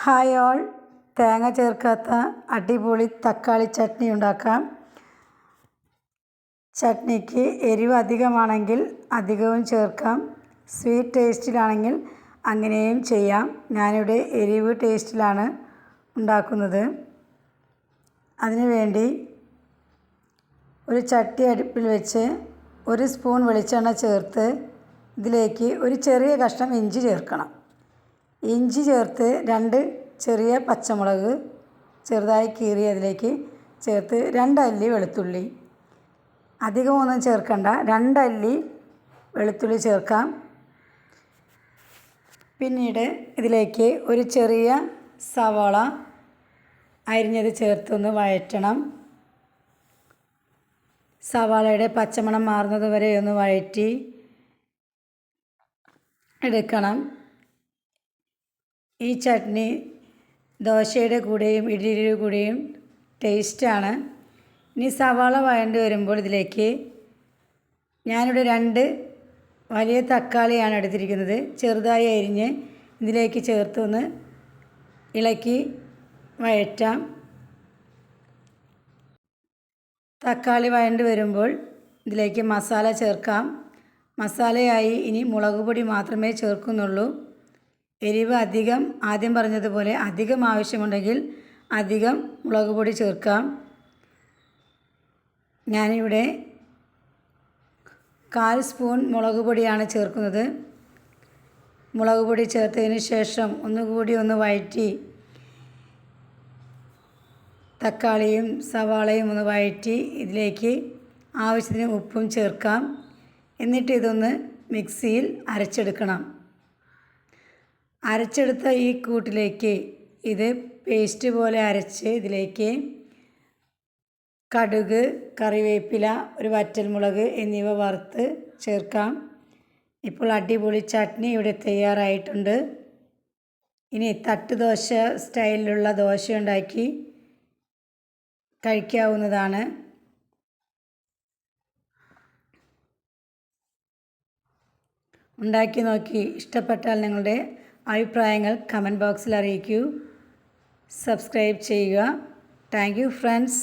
Hi all, തേങ്ങ ചേർക്കാത്ത അടിപൊളി തക്കാളി ചട്നി ഉണ്ടാക്കാം. ചട്നിക്ക് എരിവ് അധികമാണെങ്കിൽ അധികവും ചേർക്കാം. സ്വീറ്റ് ടേസ്റ്റിലാണെങ്കിൽ അങ്ങനെയും ചെയ്യാം. ഞാനിവിടെ എരിവ് ടേസ്റ്റിലാണ് ഉണ്ടാക്കുന്നത്. അതിനുവേണ്ടി ഒരു ചട്ടി അടുപ്പിൽ വെച്ച് 1 സ്പൂൺ വെളിച്ചെണ്ണ ചേർത്ത് ഇതിലേക്ക് ഒരു ചെറിയ കഷ്ണം ഇഞ്ചി ചേർക്കണം. ഇഞ്ചി ചേർത്ത് 2 ചെറിയ പച്ചമുളക് ചെറുതായി കീറി അതിലേക്ക് ചേർത്ത് 2 അല്ലി വെളുത്തുള്ളി, അധികമൊന്നും ചേർക്കണ്ട, 2 അല്ലി വെളുത്തുള്ളി ചേർക്കാം. പിന്നീട് ഇതിലേക്ക് ഒരു ചെറിയ സവാള അരിഞ്ഞത് ചേർത്തൊന്ന് വഴറ്റണം. സവാളയുടെ പച്ചമണം മാറുന്നത് വരെ ഒന്ന് വഴറ്റി എടുക്കണം. ഈ ചട്നി ദോശയുടെ കൂടെയും ഇഡ്ഡലിയുടെ കൂടെയും ടേസ്റ്റാണ്. ഇനി സവാള വഴണ്ട് വരുമ്പോൾ ഇതിലേക്ക് ഞാനിവിടെ 2 വലിയ തക്കാളിയാണ് എടുത്തിരിക്കുന്നത്. ചെറുതായി അരിഞ്ഞ് ഇതിലേക്ക് ചേർത്ത് ഒന്ന് ഇളക്കി വഴറ്റാം. തക്കാളി വഴണ്ട് വരുമ്പോൾ ഇതിലേക്ക് മസാല ചേർക്കാം. മസാലയായി ഇനി മുളക് പൊടി മാത്രമേ ചേർക്കുന്നുള്ളൂ. എരിവ് അധികം, ആദ്യം പറഞ്ഞതുപോലെ അധികം ആവശ്യമുണ്ടെങ്കിൽ അധികം മുളക് പൊടി ചേർക്കാം. ഞാനിവിടെ 1/4 സ്പൂൺ മുളക് പൊടിയാണ് ചേർക്കുന്നത്. മുളക് പൊടി ചേർത്തതിന് ശേഷം ഒന്നുകൂടി ഒന്ന് വഴറ്റി തക്കാളിയും സവാളയും ഒന്ന് വഴറ്റി ഇതിലേക്ക് ആവശ്യത്തിന് ഉപ്പും ചേർക്കാം. എന്നിട്ട് ഇതൊന്ന് മിക്സിയിൽ അരച്ചെടുക്കണം. അരച്ചെടുത്ത ഈ കൂട്ടിലേക്ക് ഇത് പേസ്റ്റ് പോലെ അരച്ച് ഇതിലേക്ക് കടുക്, കറിവേപ്പില, ഒരു വറ്റൽമുളക് എന്നിവ വറുത്ത് ചേർക്കാം. ഇപ്പോൾ അടിപൊളി ചട്നി ഇവിടെ തയ്യാറായിട്ടുണ്ട്. ഇനി തട്ടുദോശ സ്റ്റൈലിലുള്ള ദോശ ഉണ്ടാക്കി കഴിക്കാവുന്നതാണ്. ഉണ്ടാക്കി നോക്കി ഇഷ്ടപ്പെട്ടാൽ നിങ്ങളുടെ അഭിപ്രായങ്ങൾ കമൻറ്റ് ബോക്സിൽ അറിയിക്കൂ. സബ്സ്ക്രൈബ് ചെയ്യുക. Thank you friends.